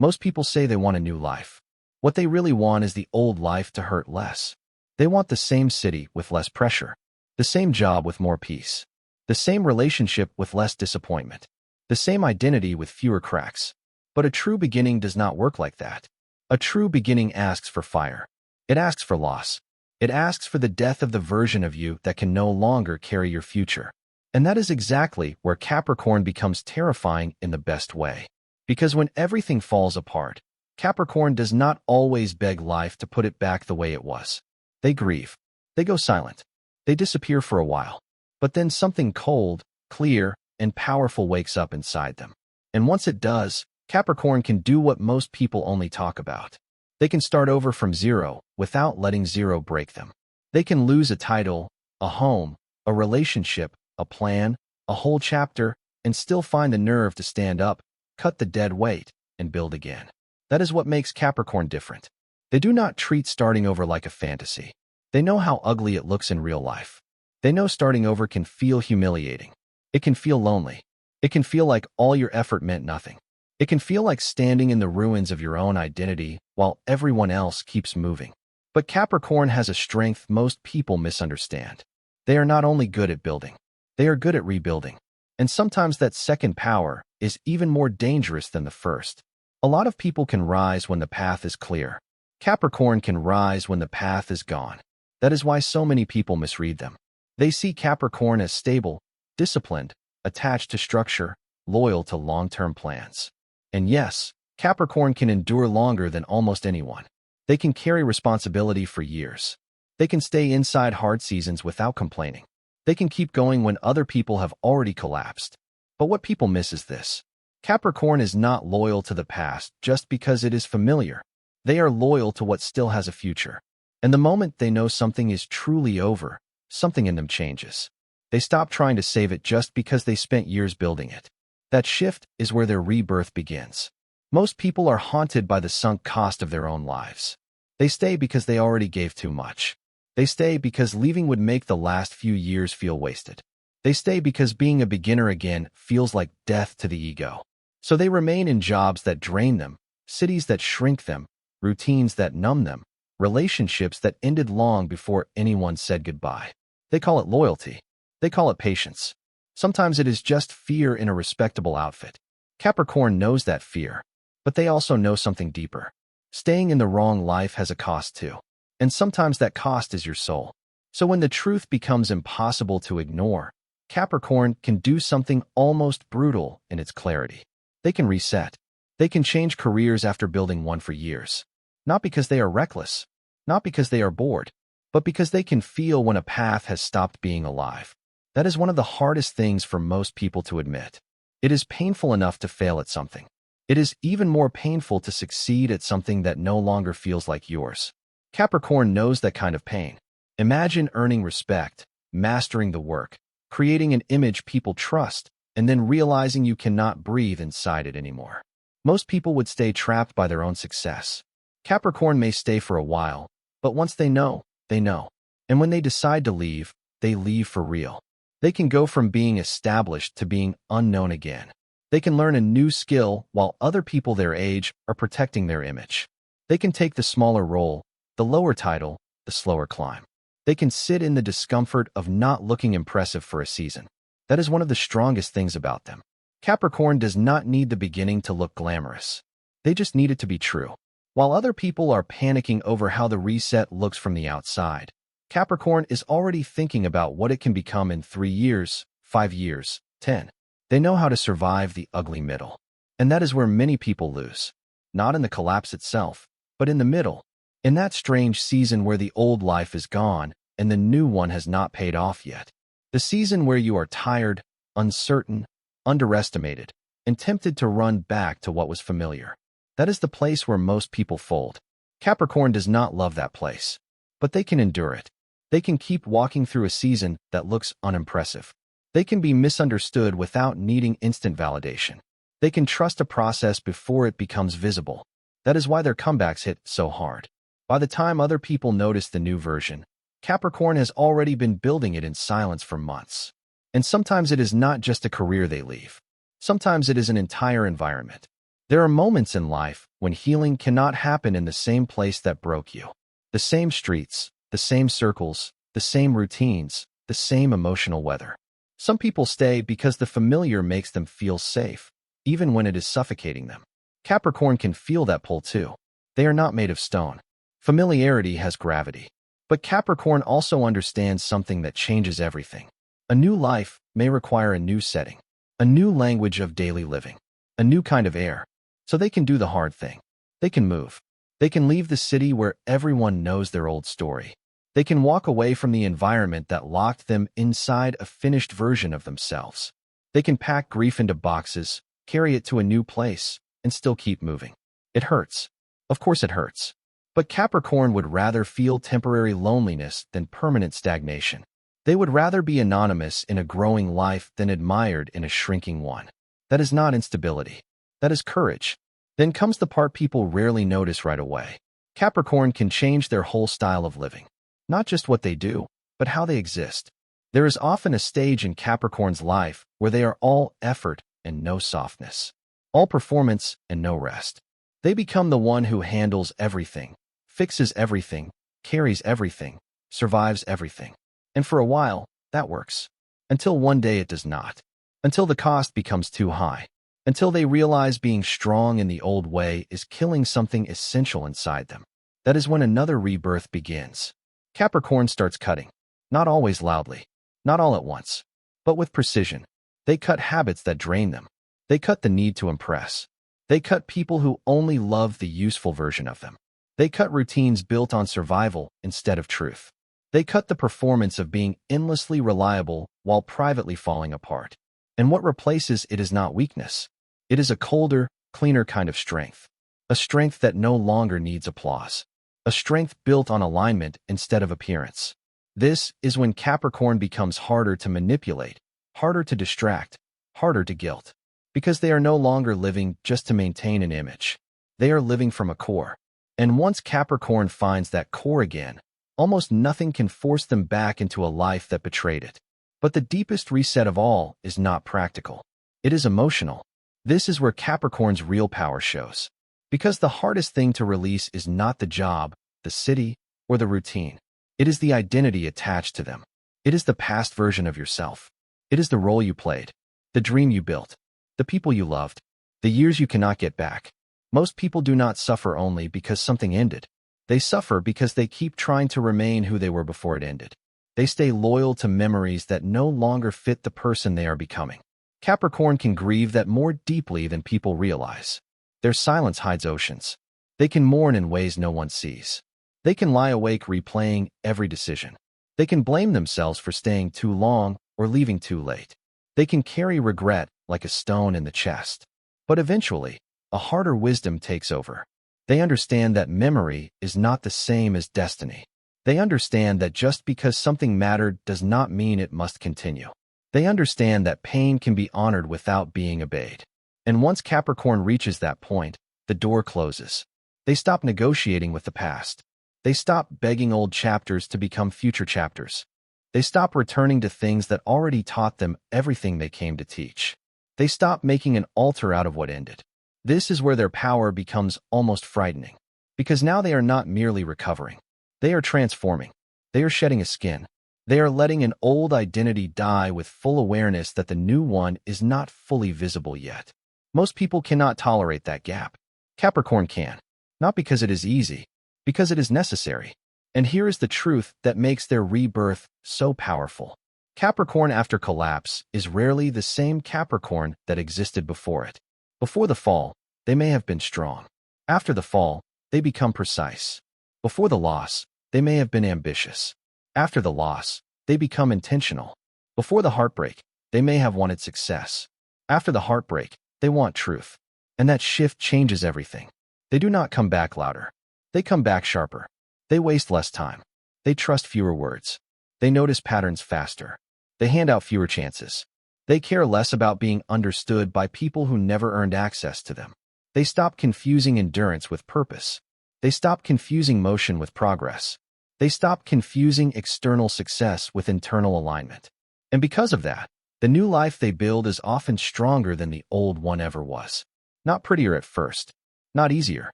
Most people say they want a new life. What they really want is the old life to hurt less. They want the same city with less pressure, the same job with more peace, the same relationship with less disappointment, the same identity with fewer cracks. But a true beginning does not work like that. A true beginning asks for fire. It asks for loss. It asks for the death of the version of you that can no longer carry your future. And that is exactly where Capricorn becomes terrifying in the best way. Because when everything falls apart, Capricorn does not always beg life to put it back the way it was. They grieve. They go silent. They disappear for a while. But then something cold, clear, and powerful wakes up inside them. And once it does, Capricorn can do what most people only talk about. They can start over from zero without letting zero break them. They can lose a title, a home, a relationship, a plan, a whole chapter, and still find the nerve to stand up, cut the dead weight, and build again. That is what makes Capricorn different. They do not treat starting over like a fantasy. They know how ugly it looks in real life. They know starting over can feel humiliating. It can feel lonely. It can feel like all your effort meant nothing. It can feel like standing in the ruins of your own identity while everyone else keeps moving. But Capricorn has a strength most people misunderstand. They are not only good at building, they are good at rebuilding. And sometimes that second power is even more dangerous than the first. A lot of people can rise when the path is clear. Capricorn can rise when the path is gone. That is why so many people misread them. They see Capricorn as stable, disciplined, attached to structure, loyal to long-term plans. And yes, Capricorn can endure longer than almost anyone. They can carry responsibility for years. They can stay inside hard seasons without complaining. They can keep going when other people have already collapsed. But what people miss is this. Capricorn is not loyal to the past just because it is familiar. They are loyal to what still has a future. And the moment they know something is truly over, something in them changes. They stop trying to save it just because they spent years building it. That shift is where their rebirth begins. Most people are haunted by the sunk cost of their own lives. They stay because they already gave too much. They stay because leaving would make the last few years feel wasted. They stay because being a beginner again feels like death to the ego. So they remain in jobs that drain them, cities that shrink them, routines that numb them, relationships that ended long before anyone said goodbye. They call it loyalty. They call it patience. Sometimes it is just fear in a respectable outfit. Capricorn knows that fear, but they also know something deeper. Staying in the wrong life has a cost too. And sometimes that cost is your soul. So when the truth becomes impossible to ignore, Capricorn can do something almost brutal in its clarity. They can reset. They can change careers after building one for years. Not because they are reckless, not because they are bored, but because they can feel when a path has stopped being alive. That is one of the hardest things for most people to admit. It is painful enough to fail at something. It is even more painful to succeed at something that no longer feels like yours. Capricorn knows that kind of pain. Imagine earning respect, mastering the work, creating an image people trust, and then realizing you cannot breathe inside it anymore. Most people would stay trapped by their own success. Capricorn may stay for a while, but once they know, they know. And when they decide to leave, they leave for real. They can go from being established to being unknown again. They can learn a new skill while other people their age are protecting their image. They can take the smaller role, the lower title, the slower climb. They can sit in the discomfort of not looking impressive for a season. That is one of the strongest things about them. Capricorn does not need the beginning to look glamorous. They just need it to be true. While other people are panicking over how the reset looks from the outside, Capricorn is already thinking about what it can become in 3 years, 5 years, 10. They know how to survive the ugly middle. And that is where many people lose. Not in the collapse itself, but in the middle. In that strange season where the old life is gone and the new one has not paid off yet. The season where you are tired, uncertain, underestimated, and tempted to run back to what was familiar. That is the place where most people fold. Capricorn does not love that place, but they can endure it. They can keep walking through a season that looks unimpressive. They can be misunderstood without needing instant validation. They can trust a process before it becomes visible. That is why their comebacks hit so hard. By the time other people notice the new version, Capricorn has already been building it in silence for months. And sometimes it is not just a career they leave. Sometimes it is an entire environment. There are moments in life when healing cannot happen in the same place that broke you. The same streets, the same circles, the same routines, the same emotional weather. Some people stay because the familiar makes them feel safe, even when it is suffocating them. Capricorn can feel that pull too. They are not made of stone. Familiarity has gravity. But Capricorn also understands something that changes everything. A new life may require a new setting, a new language of daily living, a new kind of air. So they can do the hard thing. They can move. They can leave the city where everyone knows their old story. They can walk away from the environment that locked them inside a finished version of themselves. They can pack grief into boxes, carry it to a new place, and still keep moving. It hurts. Of course it hurts. But Capricorn would rather feel temporary loneliness than permanent stagnation. They would rather be anonymous in a growing life than admired in a shrinking one. That is not instability. That is courage. Then comes the part people rarely notice right away. Capricorn can change their whole style of living. Not just what they do, but how they exist. There is often a stage in Capricorn's life where they are all effort and no softness, all performance and no rest. They become the one who handles everything, fixes everything, carries everything, survives everything. And for a while, that works. Until one day it does not. Until the cost becomes too high. Until they realize being strong in the old way is killing something essential inside them. That is when another rebirth begins. Capricorn starts cutting. Not always loudly. Not all at once. But with precision. They cut habits that drain them. They cut the need to impress. They cut people who only love the useful version of them. They cut routines built on survival instead of truth. They cut the performance of being endlessly reliable while privately falling apart. And what replaces it is not weakness. It is a colder, cleaner kind of strength. A strength that no longer needs applause. A strength built on alignment instead of appearance. This is when Capricorn becomes harder to manipulate, harder to distract, harder to guilt. Because they are no longer living just to maintain an image. They are living from a core. And once Capricorn finds that core again, almost nothing can force them back into a life that betrayed it. But the deepest reset of all is not practical. It is emotional. This is where Capricorn's real power shows. Because the hardest thing to release is not the job, the city, or the routine. It is the identity attached to them. It is the past version of yourself. It is the role you played, the dream you built, the people you loved, the years you cannot get back. Most people do not suffer only because something ended. They suffer because they keep trying to remain who they were before it ended. They stay loyal to memories that no longer fit the person they are becoming. Capricorn can grieve that more deeply than people realize. Their silence hides oceans. They can mourn in ways no one sees. They can lie awake replaying every decision. They can blame themselves for staying too long or leaving too late. They can carry regret like a stone in the chest. But eventually, a harder wisdom takes over. They understand that memory is not the same as destiny. They understand that just because something mattered does not mean it must continue. They understand that pain can be honored without being obeyed. And once Capricorn reaches that point, the door closes. They stop negotiating with the past. They stop begging old chapters to become future chapters. They stop returning to things that already taught them everything they came to teach. They stop making an altar out of what ended. This is where their power becomes almost frightening. Because now they are not merely recovering. They are transforming. They are shedding a skin. They are letting an old identity die with full awareness that the new one is not fully visible yet. Most people cannot tolerate that gap. Capricorn can. Not because it is easy, because it is necessary. And here is the truth that makes their rebirth so powerful. Capricorn after collapse is rarely the same Capricorn that existed before it. Before the fall, they may have been strong. After the fall, they become precise. Before the loss, they may have been ambitious. After the loss, they become intentional. Before the heartbreak, they may have wanted success. After the heartbreak, they want truth. And that shift changes everything. They do not come back louder. They come back sharper. They waste less time. They trust fewer words. They notice patterns faster. They hand out fewer chances. They care less about being understood by people who never earned access to them. They stop confusing endurance with purpose. They stop confusing motion with progress. They stop confusing external success with internal alignment. And because of that, the new life they build is often stronger than the old one ever was. Not prettier at first, not easier,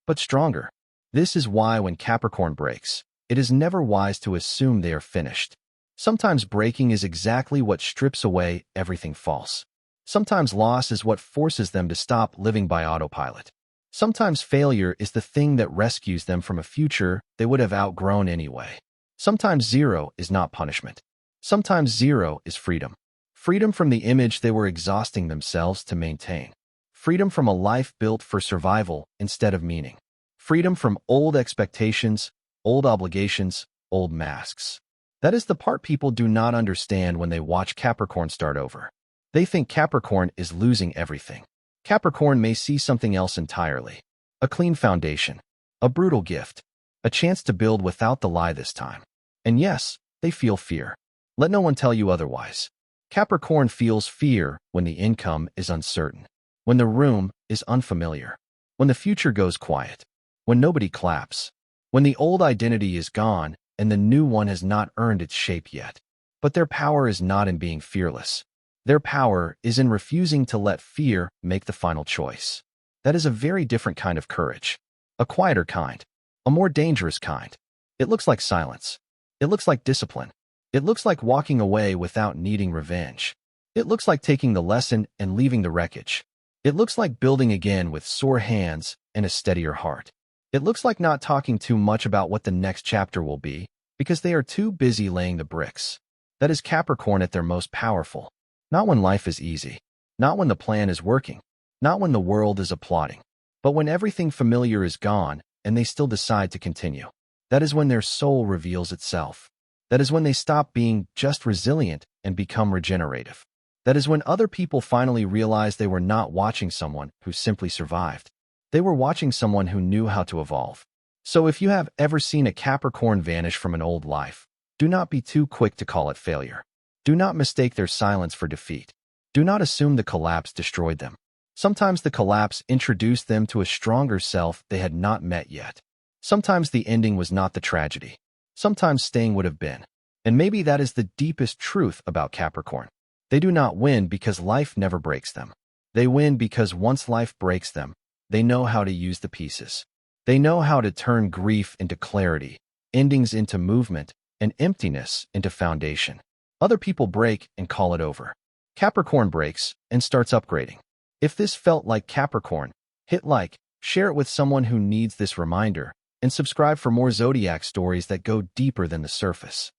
but stronger. This is why when Capricorn breaks, it is never wise to assume they are finished. Sometimes breaking is exactly what strips away everything false. Sometimes loss is what forces them to stop living by autopilot. Sometimes failure is the thing that rescues them from a future they would have outgrown anyway. Sometimes zero is not punishment. Sometimes zero is freedom. Freedom from the image they were exhausting themselves to maintain. Freedom from a life built for survival instead of meaning. Freedom from old expectations, old obligations, old masks. That is the part people do not understand when they watch Capricorn start over. They think Capricorn is losing everything. Capricorn may see something else entirely. A clean foundation. A brutal gift. A chance to build without the lie this time. And yes, they feel fear. Let no one tell you otherwise. Capricorn feels fear when the income is uncertain. When the room is unfamiliar. When the future goes quiet. When nobody claps. When the old identity is gone and the new one has not earned its shape yet. But their power is not in being fearless. Their power is in refusing to let fear make the final choice. That is a very different kind of courage. A quieter kind. A more dangerous kind. It looks like silence. It looks like discipline. It looks like walking away without needing revenge. It looks like taking the lesson and leaving the wreckage. It looks like building again with sore hands and a steadier heart. It looks like not talking too much about what the next chapter will be, because they are too busy laying the bricks. That is Capricorn at their most powerful. Not when life is easy. Not when the plan is working. Not when the world is applauding. But when everything familiar is gone and they still decide to continue. That is when their soul reveals itself. That is when they stop being just resilient and become regenerative. That is when other people finally realize they were not watching someone who simply survived. They were watching someone who knew how to evolve. So if you have ever seen a Capricorn vanish from an old life, do not be too quick to call it failure. Do not mistake their silence for defeat. Do not assume the collapse destroyed them. Sometimes the collapse introduced them to a stronger self they had not met yet. Sometimes the ending was not the tragedy. Sometimes staying would have been. And maybe that is the deepest truth about Capricorn. They do not win because life never breaks them. They win because once life breaks them, they know how to use the pieces. They know how to turn grief into clarity, endings into movement, and emptiness into foundation. Other people break and call it over. Capricorn breaks and starts upgrading. If this felt like Capricorn, hit like, share it with someone who needs this reminder, and subscribe for more Zodiac stories that go deeper than the surface.